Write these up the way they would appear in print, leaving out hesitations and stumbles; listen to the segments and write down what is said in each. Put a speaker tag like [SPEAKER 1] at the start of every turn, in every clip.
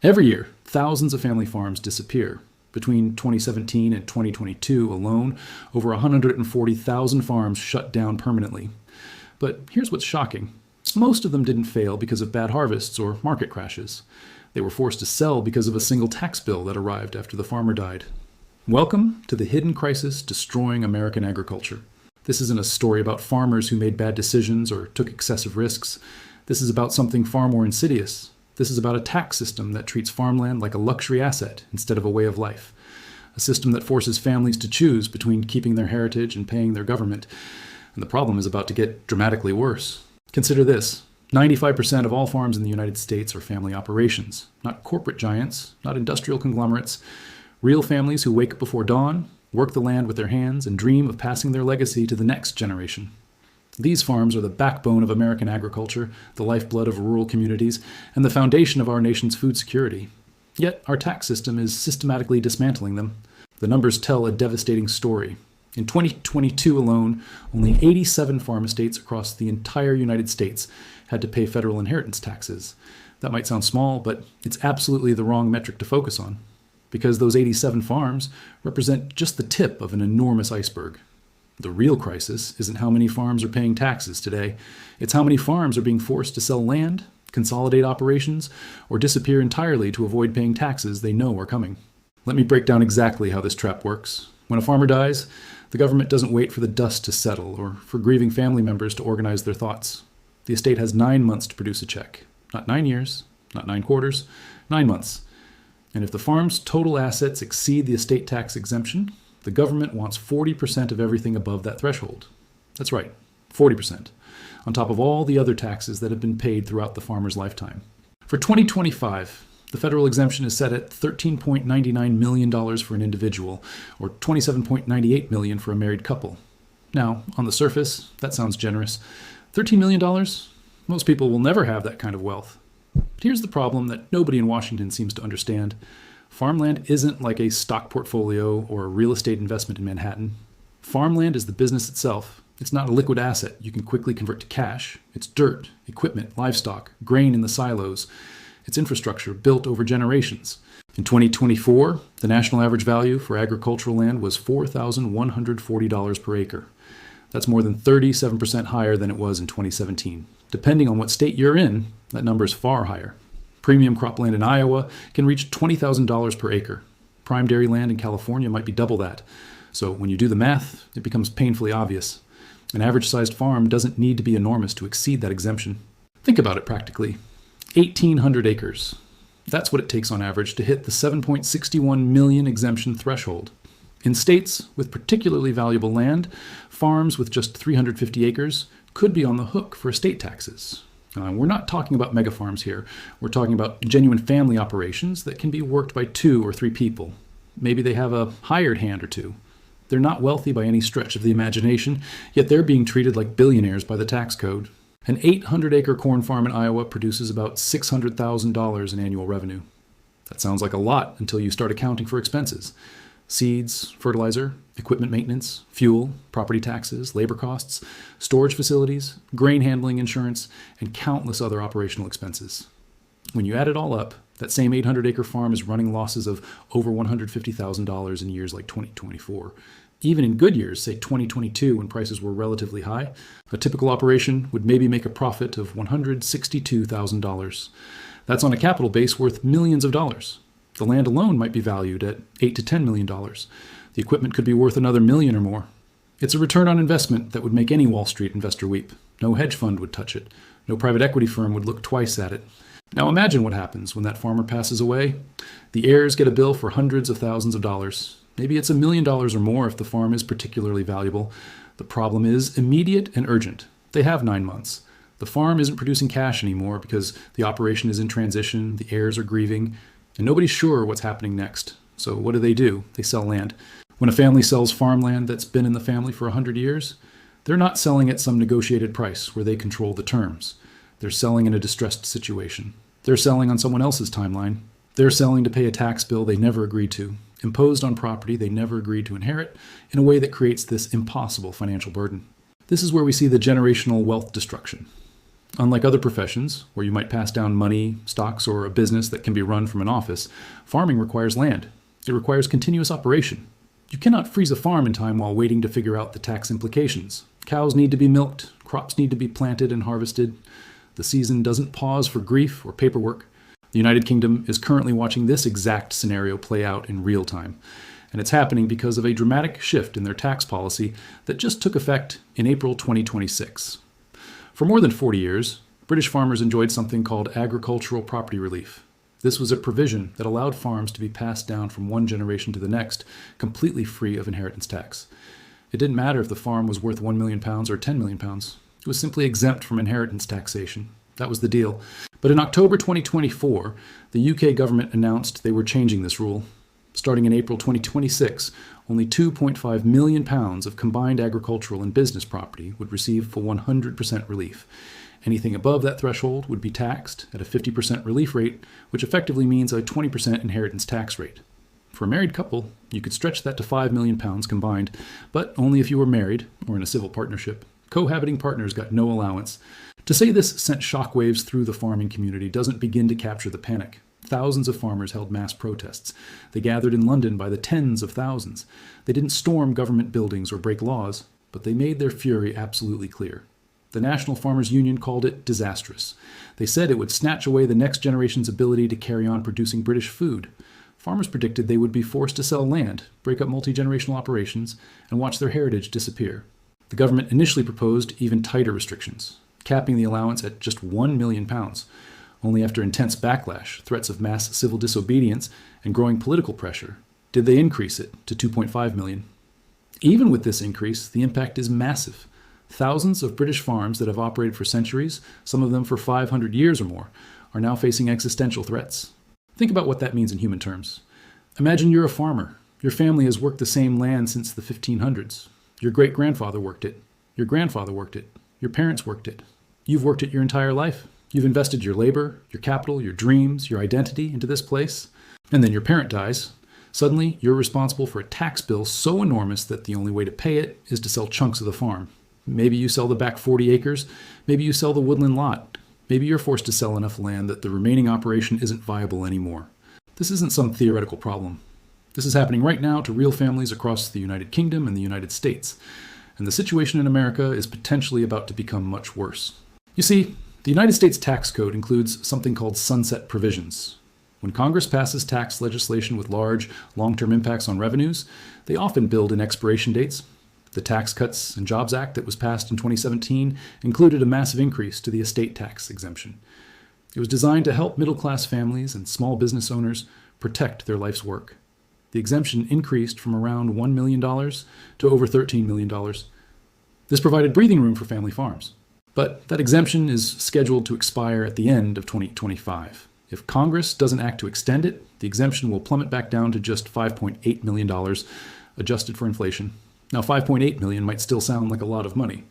[SPEAKER 1] Every year, thousands of family farms disappear. Between 2017 and 2022 alone, over 140,000 farms shut down permanently. But here's what's shocking. Most of them didn't fail because of bad harvests or market crashes. They were forced to sell because of a single tax bill that arrived after the farmer died. Welcome to the hidden crisis destroying American agriculture. This isn't a story about farmers who made bad decisions or took excessive risks. This is about something far more insidious. This is about a tax system that treats farmland like a luxury asset instead of a way of life. A system that forces families to choose between keeping their heritage and paying their government. And the problem is about to get dramatically worse. Consider this. 95% of all farms in the United States are family operations. Not corporate giants, not industrial conglomerates. Real families who wake up before dawn, work the land with their hands, and dream of passing their legacy to the next generation. These farms are the backbone of American agriculture, the lifeblood of rural communities, and the foundation of our nation's food security. Yet our tax system is systematically dismantling them. The numbers tell a devastating story. In 2022 alone, only 87 farm estates across the entire United States had to pay federal inheritance taxes. That might sound small, but it's absolutely the wrong metric to focus on, because those 87 farms represent just the tip of an enormous iceberg. The real crisis isn't how many farms are paying taxes today. It's how many farms are being forced to sell land, consolidate operations, or disappear entirely to avoid paying taxes they know are coming. Let me break down exactly how this trap works. When a farmer dies, the government doesn't wait for the dust to settle or for grieving family members to organize their thoughts. The estate has 9 months to produce a check. Not 9 years, not 9 quarters, 9 months. And if the farm's total assets exceed the estate tax exemption, the government wants 40% of everything above that threshold. That's right, 40%, on top of all the other taxes that have been paid throughout the farmer's lifetime. For 2025, the federal exemption is set at $13.99 million for an individual, or $27.98 million for a married couple. Now, on the surface, that sounds generous. $13 million? Most people will never have that kind of wealth. But here's the problem that nobody in Washington seems to understand. Farmland isn't like a stock portfolio or a real estate investment in Manhattan. Farmland is the business itself. It's not a liquid asset you can quickly convert to cash. It's dirt, equipment, livestock, grain in the silos. It's infrastructure built over generations. In 2024, the national average value for agricultural land was $4,140 per acre. That's more than 37% higher than it was in 2017. Depending on what state you're in, that number is far higher. Premium cropland in Iowa can reach $20,000 per acre. Prime dairy land in California might be double that. So when you do the math, it becomes painfully obvious. An average-sized farm doesn't need to be enormous to exceed that exemption. Think about it practically. 1,800 acres. That's what it takes on average to hit the 7.61 million exemption threshold. In states with particularly valuable land, farms with just 350 acres could be on the hook for estate taxes. We're not talking about mega farms here. We're talking about genuine family operations that can be worked by 2 or 3 people. Maybe they have a hired hand or 2. They're not wealthy by any stretch of the imagination, yet they're being treated like billionaires by the tax code. An 800-acre corn farm in Iowa produces about $600,000 in annual revenue. That sounds like a lot until you start accounting for expenses. Seeds, fertilizer, equipment maintenance, fuel, property taxes, labor costs, storage facilities, grain handling insurance, and countless other operational expenses. When you add it all up, that same 800-acre farm is running losses of over $150,000 in years like 2024. Even in good years, say 2022, when prices were relatively high, a typical operation would maybe make a profit of $162,000. That's on a capital base worth millions of dollars. The land alone might be valued at $8 to $10 million. The equipment could be worth another million or more. It's a return on investment that would make any Wall Street investor weep. No hedge fund would touch it. No private equity firm would look twice at it. Now imagine what happens when that farmer passes away. The heirs get a bill for hundreds of thousands of dollars. Maybe it's $1 million or more if the farm is particularly valuable. The problem is immediate and urgent. They have 9 months. The farm isn't producing cash anymore because the operation is in transition, the heirs are grieving, and nobody's sure what's happening next. So what do? They sell land. When a family sells farmland that's been in the family for 100 years, they're not selling at some negotiated price where they control the terms. They're selling in a distressed situation. They're selling on someone else's timeline. They're selling to pay a tax bill they never agreed to, imposed on property they never agreed to inherit, in a way that creates this impossible financial burden. This is where we see the generational wealth destruction. Unlike other professions, where you might pass down money, stocks, or a business that can be run from an office, farming requires land. It requires continuous operation. You cannot freeze a farm in time while waiting to figure out the tax implications. Cows need to be milked, crops need to be planted and harvested. The season doesn't pause for grief or paperwork. The United Kingdom is currently watching this exact scenario play out in real time. And it's happening because of a dramatic shift in their tax policy that just took effect in April 2026. For more than 40 years, British farmers enjoyed something called agricultural property relief. This was a provision that allowed farms to be passed down from one generation to the next, completely free of inheritance tax. It didn't matter if the farm was worth £1 million or £10 million. It was simply exempt from inheritance taxation. That was the deal. But in October 2024, the UK government announced they were changing this rule. Starting in April 2026, only £2.5 million of combined agricultural and business property would receive full 100% relief. Anything above that threshold would be taxed at a 50% relief rate, which effectively means a 20% inheritance tax rate. For a married couple, you could stretch that to £5 million combined, but only if you were married or in a civil partnership. Cohabiting partners got no allowance. To say this sent shockwaves through the farming community doesn't begin to capture the panic. Thousands of farmers held mass protests. They gathered in London by the tens of thousands. They didn't storm government buildings or break laws, but they made their fury absolutely clear. The National Farmers Union called it disastrous. They said it would snatch away the next generation's ability to carry on producing British food. Farmers predicted they would be forced to sell land, break up multi-generational operations, and watch their heritage disappear. The government initially proposed even tighter restrictions, capping the allowance at just £1 million. Only after intense backlash, threats of mass civil disobedience, and growing political pressure did they increase it to £2.5 million. Even with this increase, the impact is massive. Thousands of British farms that have operated for centuries, some of them for 500 years or more, are now facing existential threats. Think about what that means in human terms. Imagine you're a farmer. Your family has worked the same land since the 1500s. Your great-grandfather worked it. Your grandfather worked it. Your parents worked it. You've worked it your entire life. You've invested your labor, your capital, your dreams, your identity into this place. And then your parent dies. Suddenly, you're responsible for a tax bill so enormous that the only way to pay it is to sell chunks of the farm. Maybe you sell the back 40 acres. Maybe you sell the woodland lot. Maybe you're forced to sell enough land that the remaining operation isn't viable anymore. This isn't some theoretical problem. This is happening right now to real families across the United Kingdom and the United States. And the situation in America is potentially about to become much worse. You see, the United States tax code includes something called sunset provisions. When Congress passes tax legislation with large, long-term impacts on revenues, they often build in expiration dates. The Tax Cuts and Jobs Act that was passed in 2017 included a massive increase to the estate tax exemption. It was designed to help middle-class families and small business owners protect their life's work. The exemption increased from around $1 million to over $13 million. This provided breathing room for family farms. But that exemption is scheduled to expire at the end of 2025. If Congress doesn't act to extend it, the exemption will plummet back down to just $5.8 million, adjusted for inflation. Now, $5.8 million might still sound like a lot of money,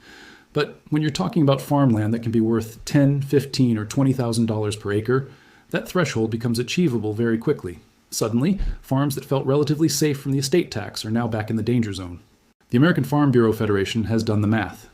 [SPEAKER 1] but when you're talking about farmland that can be worth $10,000, $15,000, or $20,000 per acre, that threshold becomes achievable very quickly. Suddenly, farms that felt relatively safe from the estate tax are now back in the danger zone. The American Farm Bureau Federation has done the math.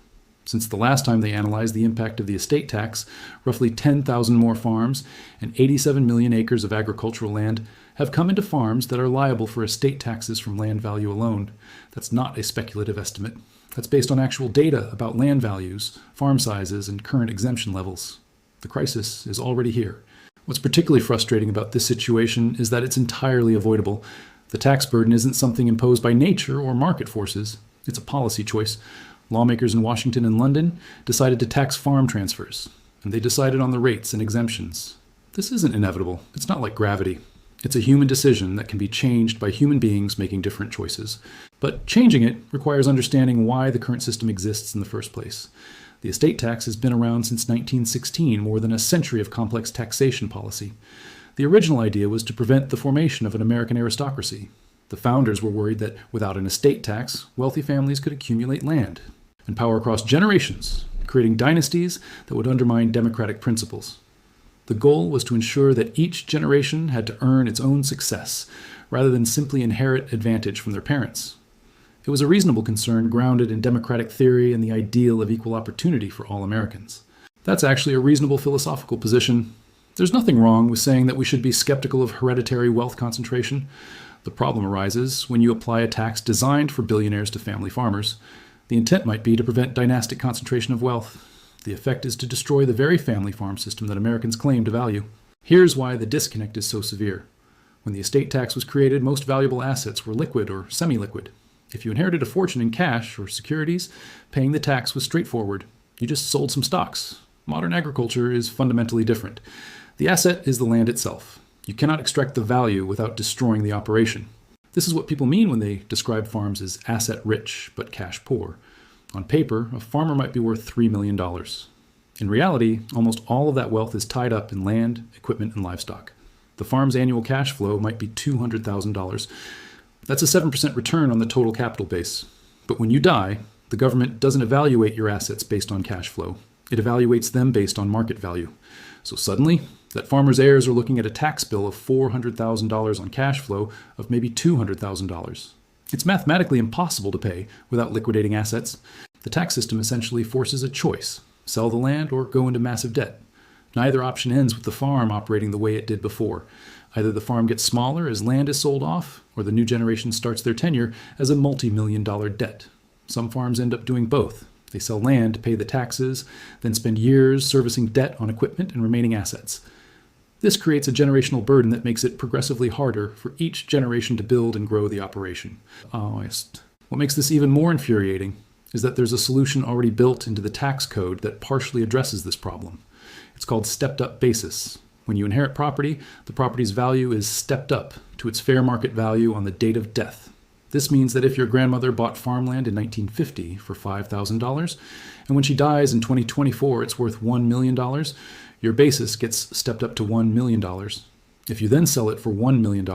[SPEAKER 1] Since the last time they analyzed the impact of the estate tax, roughly 10,000 more farms and 87 million acres of agricultural land have come into farms that are liable for estate taxes from land value alone. That's not a speculative estimate. That's based on actual data about land values, farm sizes, and current exemption levels. The crisis is already here. What's particularly frustrating about this situation is that it's entirely avoidable. The tax burden isn't something imposed by nature or market forces. It's a policy choice. Lawmakers in Washington and London decided to tax farm transfers, and they decided on the rates and exemptions. This isn't inevitable. It's not like gravity. It's a human decision that can be changed by human beings making different choices. But changing it requires understanding why the current system exists in the first place. The estate tax has been around since 1916, more than a century of complex taxation policy. The original idea was to prevent the formation of an American aristocracy. The founders were worried that without an estate tax, wealthy families could accumulate land and power across generations, creating dynasties that would undermine democratic principles. The goal was to ensure that each generation had to earn its own success, rather than simply inherit advantage from their parents. It was a reasonable concern grounded in democratic theory and the ideal of equal opportunity for all Americans. That's actually a reasonable philosophical position. There's nothing wrong with saying that we should be skeptical of hereditary wealth concentration. The problem arises when you apply a tax designed for billionaires to family farmers. The intent might be to prevent dynastic concentration of wealth. The effect is to destroy the very family farm system that Americans claim to value. Here's why the disconnect is so severe. When the estate tax was created, most valuable assets were liquid or semi-liquid. If you inherited a fortune in cash or securities, paying the tax was straightforward. You just sold some stocks. Modern agriculture is fundamentally different. The asset is the land itself. You cannot extract the value without destroying the operation. This is what people mean when they describe farms as asset-rich but cash-poor. On paper, a farmer might be worth $3 million. In reality, almost all of that wealth is tied up in land, equipment, and livestock. The farm's annual cash flow might be $200,000. That's a 7% return on the total capital base. But when you die, the government doesn't evaluate your assets based on cash flow. It evaluates them based on market value. So suddenly, that farmer's heirs are looking at a tax bill of $400,000 on cash flow of maybe $200,000. It's mathematically impossible to pay without liquidating assets. The tax system essentially forces a choice: sell the land or go into massive debt. Neither option ends with the farm operating the way it did before. Either the farm gets smaller as land is sold off, or the new generation starts their tenure as a multi-million-dollar debt. Some farms end up doing both. They sell land to pay the taxes, then spend years servicing debt on equipment and remaining assets. This creates a generational burden that makes it progressively harder for each generation to build and grow the operation. What makes this even more infuriating is that there's a solution already built into the tax code that partially addresses this problem. It's called stepped-up basis. When you inherit property, the property's value is stepped up to its fair market value on the date of death. This means that if your grandmother bought farmland in 1950 for $5,000, and when she dies in 2024 it's worth $1 million, your basis gets stepped up to $1 million. If you then sell it for $1 million,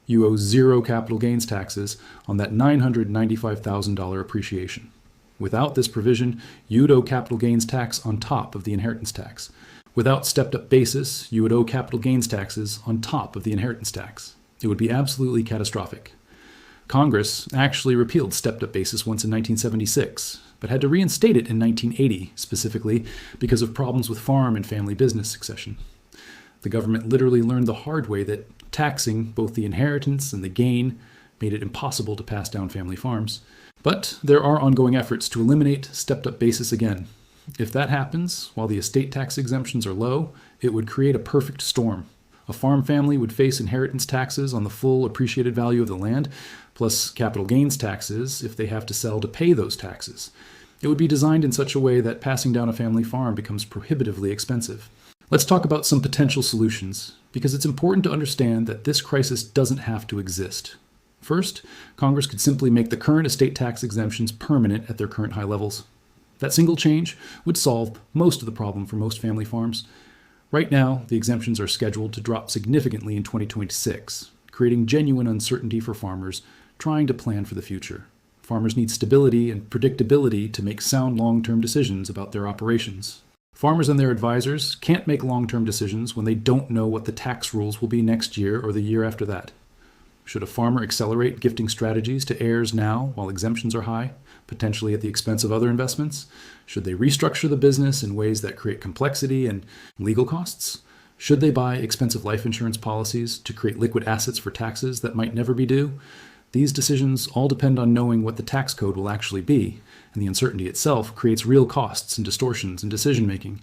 [SPEAKER 1] you owe zero capital gains taxes on that $995,000 appreciation. Without this provision, you'd owe capital gains tax on top of the inheritance tax. Without stepped-up basis, you would owe capital gains taxes on top of the inheritance tax. It would be absolutely catastrophic. Congress actually repealed stepped-up basis once in 1976, but had to reinstate it in 1980, specifically because of problems with farm and family business succession. The government literally learned the hard way that taxing both the inheritance and the gain made it impossible to pass down family farms. But there are ongoing efforts to eliminate stepped-up basis again. If that happens, while the estate tax exemptions are low, it would create a perfect storm. A farm family would face inheritance taxes on the full appreciated value of the land, plus capital gains taxes if they have to sell to pay those taxes. It would be designed in such a way that passing down a family farm becomes prohibitively expensive. Let's talk about some potential solutions, because it's important to understand that this crisis doesn't have to exist. First, Congress could simply make the current estate tax exemptions permanent at their current high levels. That single change would solve most of the problem for most family farms. Right now, the exemptions are scheduled to drop significantly in 2026, creating genuine uncertainty for farmers trying to plan for the future. Farmers need stability and predictability to make sound long-term decisions about their operations. Farmers and their advisors can't make long-term decisions when they don't know what the tax rules will be next year or the year after that. Should a farmer accelerate gifting strategies to heirs now while exemptions are high, potentially at the expense of other investments? Should they restructure the business in ways that create complexity and legal costs? Should they buy expensive life insurance policies to create liquid assets for taxes that might never be due? These decisions all depend on knowing what the tax code will actually be, and the uncertainty itself creates real costs and distortions in decision-making.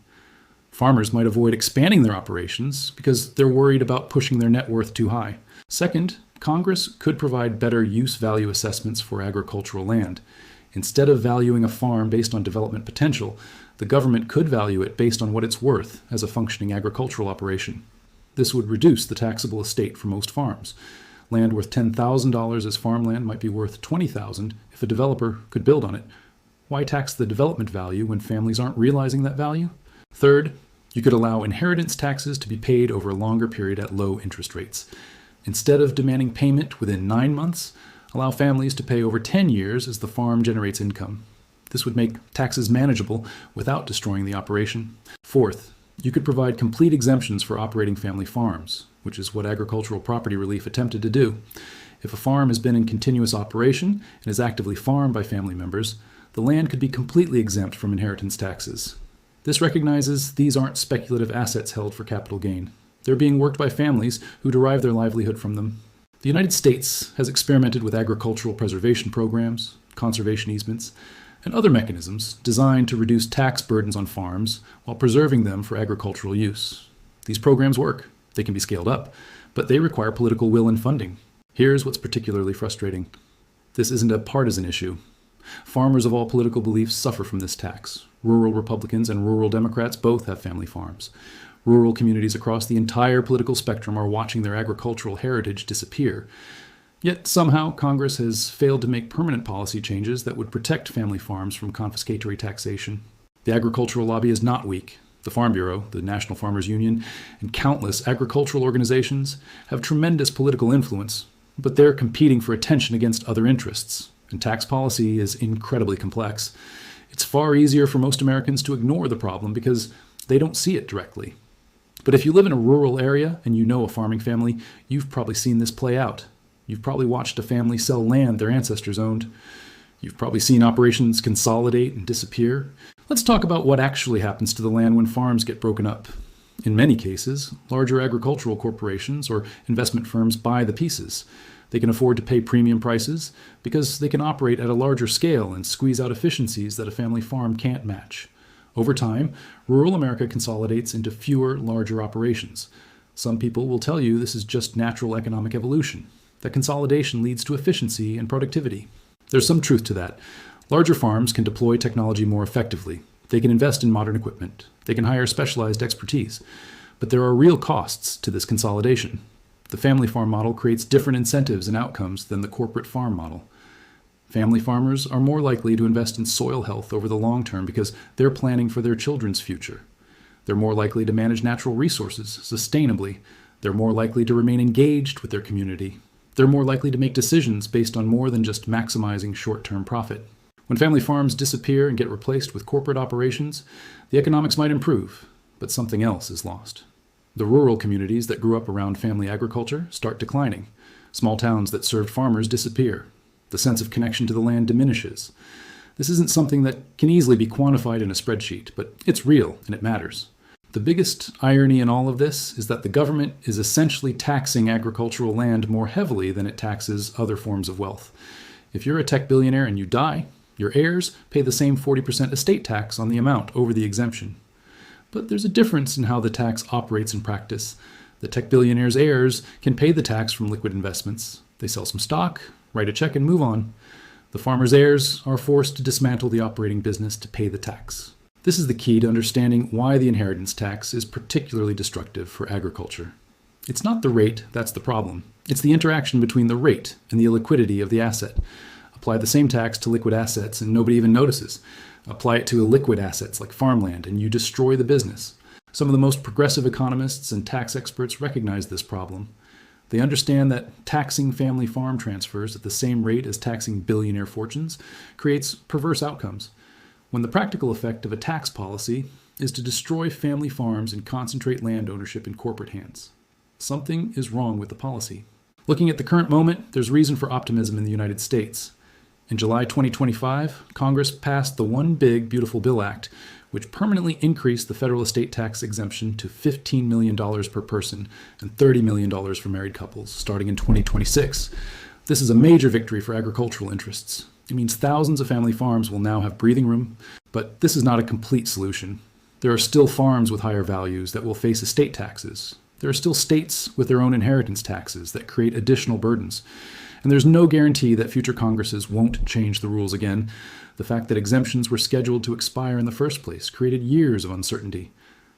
[SPEAKER 1] Farmers might avoid expanding their operations because they're worried about pushing their net worth too high. Second, Congress could provide better use value assessments for agricultural land. Instead of valuing a farm based on development potential, the government could value it based on what it's worth as a functioning agricultural operation. This would reduce the taxable estate for most farms. Land worth $10,000 as farmland might be worth $20,000 if a developer could build on it. Why tax the development value when families aren't realizing that value? Third, you could allow inheritance taxes to be paid over a longer period at low interest rates. Instead of demanding payment within 9 months, allow families to pay over 10 years as the farm generates income. This would make taxes manageable without destroying the operation. Fourth, you could provide complete exemptions for operating family farms, which is what agricultural property relief attempted to do. If a farm has been in continuous operation and is actively farmed by family members, the land could be completely exempt from inheritance taxes. This recognizes these aren't speculative assets held for capital gain. They're being worked by families who derive their livelihood from them. The United States has experimented with agricultural preservation programs, conservation easements, and other mechanisms designed to reduce tax burdens on farms while preserving them for agricultural use. These programs work. They can be scaled up, but they require political will and funding. Here's what's particularly frustrating. This isn't a partisan issue. Farmers of all political beliefs suffer from this tax. Rural Republicans and rural Democrats both have family farms. Rural communities across the entire political spectrum are watching their agricultural heritage disappear. Yet somehow Congress has failed to make permanent policy changes that would protect family farms from confiscatory taxation. The agricultural lobby is not weak. The Farm Bureau, the National Farmers Union, and countless agricultural organizations have tremendous political influence, but they're competing for attention against other interests. And tax policy is incredibly complex. It's far easier for most Americans to ignore the problem because they don't see it directly. But if you live in a rural area and you know a farming family, you've probably seen this play out. You've probably watched a family sell land their ancestors owned. You've probably seen operations consolidate and disappear. Let's talk about what actually happens to the land when farms get broken up. In many cases, larger agricultural corporations or investment firms buy the pieces. They can afford to pay premium prices because they can operate at a larger scale and squeeze out efficiencies that a family farm can't match. Over time, rural America consolidates into fewer, larger operations. Some people will tell you this is just natural economic evolution, that consolidation leads to efficiency and productivity. There's some truth to that. Larger farms can deploy technology more effectively. They can invest in modern equipment. They can hire specialized expertise. But there are real costs to this consolidation. The family farm model creates different incentives and outcomes than the corporate farm model. Family farmers are more likely to invest in soil health over the long term because they're planning for their children's future. They're more likely to manage natural resources sustainably. They're more likely to remain engaged with their community. They're more likely to make decisions based on more than just maximizing short-term profit. When family farms disappear and get replaced with corporate operations, the economics might improve, but something else is lost. The rural communities that grew up around family agriculture start declining. Small towns that served farmers disappear. The sense of connection to the land diminishes. This isn't something that can easily be quantified in a spreadsheet, but it's real and it matters. The biggest irony in all of this is that the government is essentially taxing agricultural land more heavily than it taxes other forms of wealth. If you're a tech billionaire and you die, your heirs pay the same 40% estate tax on the amount over the exemption. But there's a difference in how the tax operates in practice. The tech billionaire's heirs can pay the tax from liquid investments. They sell some stock, write a check, and move on. The farmer's heirs are forced to dismantle the operating business to pay the tax. This is the key to understanding why the inheritance tax is particularly destructive for agriculture. It's not the rate that's the problem. It's the interaction between the rate and the illiquidity of the asset. Apply the same tax to liquid assets and nobody even notices. Apply it to illiquid assets like farmland and you destroy the business. Some of the most progressive economists and tax experts recognize this problem. They understand that taxing family farm transfers at the same rate as taxing billionaire fortunes creates perverse outcomes, when the practical effect of a tax policy is to destroy family farms and concentrate land ownership in corporate hands. Something is wrong with the policy. Looking at the current moment, there's reason for optimism in the United States. In July 2025, Congress passed the One Big Beautiful Bill Act, which permanently increased the federal estate tax exemption to $15 million per person and $30 million for married couples, starting in 2026. This is a major victory for agricultural interests. It means thousands of family farms will now have breathing room, but this is not a complete solution. There are still farms with higher values that will face estate taxes. There are still states with their own inheritance taxes that create additional burdens. And there's no guarantee that future Congresses won't change the rules again. The fact that exemptions were scheduled to expire in the first place created years of uncertainty.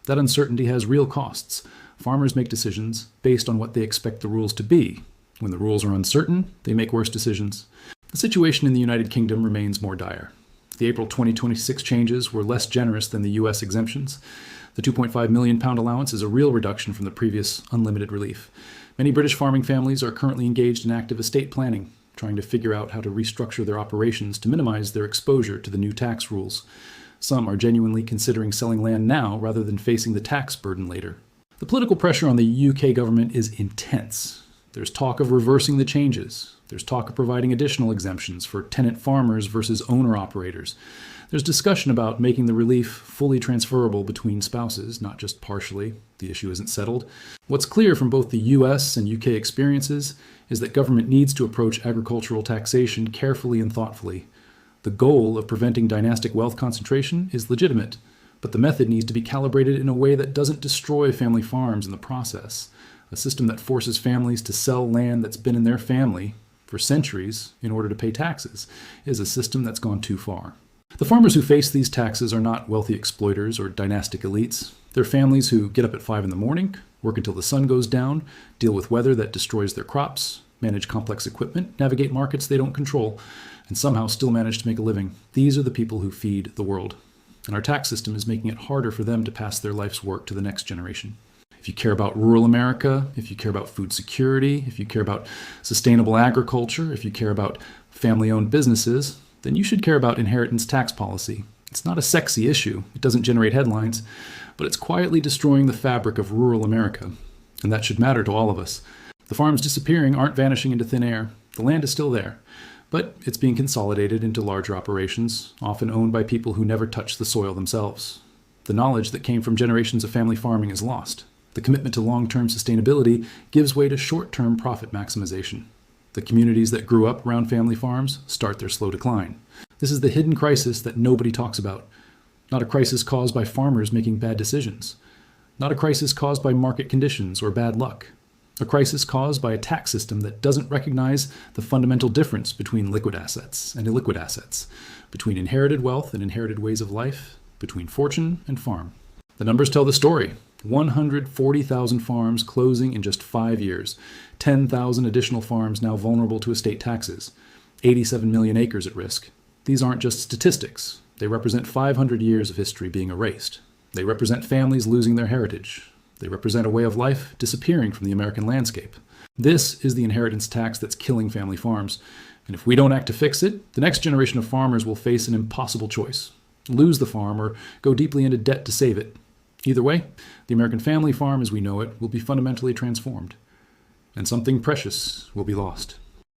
[SPEAKER 1] That uncertainty has real costs. Farmers make decisions based on what they expect the rules to be. When the rules are uncertain, they make worse decisions. The situation in the United Kingdom remains more dire. The April 2026 changes were less generous than the US exemptions. The £2.5 million allowance is a real reduction from the previous unlimited relief. Many British farming families are currently engaged in active estate planning, trying to figure out how to restructure their operations to minimize their exposure to the new tax rules. Some are genuinely considering selling land now rather than facing the tax burden later. The political pressure on the UK government is intense. There's talk of reversing the changes. There's talk of providing additional exemptions for tenant farmers versus owner-operators. There's discussion about making the relief fully transferable between spouses, not just partially. The issue isn't settled. What's clear from both the US and UK experiences is that government needs to approach agricultural taxation carefully and thoughtfully. The goal of preventing dynastic wealth concentration is legitimate, but the method needs to be calibrated in a way that doesn't destroy family farms in the process. A system that forces families to sell land that's been in their family for centuries in order to pay taxes is a system that's gone too far. The farmers who face these taxes are not wealthy exploiters or dynastic elites. They're families who get up at 5 in the morning, work until the sun goes down, deal with weather that destroys their crops, manage complex equipment, navigate markets they don't control, and somehow still manage to make a living. These are the people who feed the world. And our tax system is making it harder for them to pass their life's work to the next generation. If you care about rural America, if you care about food security, if you care about sustainable agriculture, if you care about family-owned businesses, then you should care about inheritance tax policy. It's not a sexy issue. It doesn't generate headlines, but it's quietly destroying the fabric of rural America. And that should matter to all of us. The farms disappearing aren't vanishing into thin air. The land is still there, but it's being consolidated into larger operations, often owned by people who never touched the soil themselves. The knowledge that came from generations of family farming is lost. The commitment to long-term sustainability gives way to short-term profit maximization. The communities that grew up around family farms start their slow decline. This is the hidden crisis that nobody talks about. Not a crisis caused by farmers making bad decisions. Not a crisis caused by market conditions or bad luck. A crisis caused by a tax system that doesn't recognize the fundamental difference between liquid assets and illiquid assets, between inherited wealth and inherited ways of life, between fortune and farm. The numbers tell the story. 140,000 farms closing in just 5 years, 10,000 additional farms now vulnerable to estate taxes, 87 million acres at risk. These aren't just statistics. They represent 500 years of history being erased. They represent families losing their heritage. They represent a way of life disappearing from the American landscape. This is the inheritance tax that's killing family farms. And if we don't act to fix it, the next generation of farmers will face an impossible choice: lose the farm or go deeply into debt to save it. Either way, the American family farm as we know it will be fundamentally transformed, and something precious will be lost.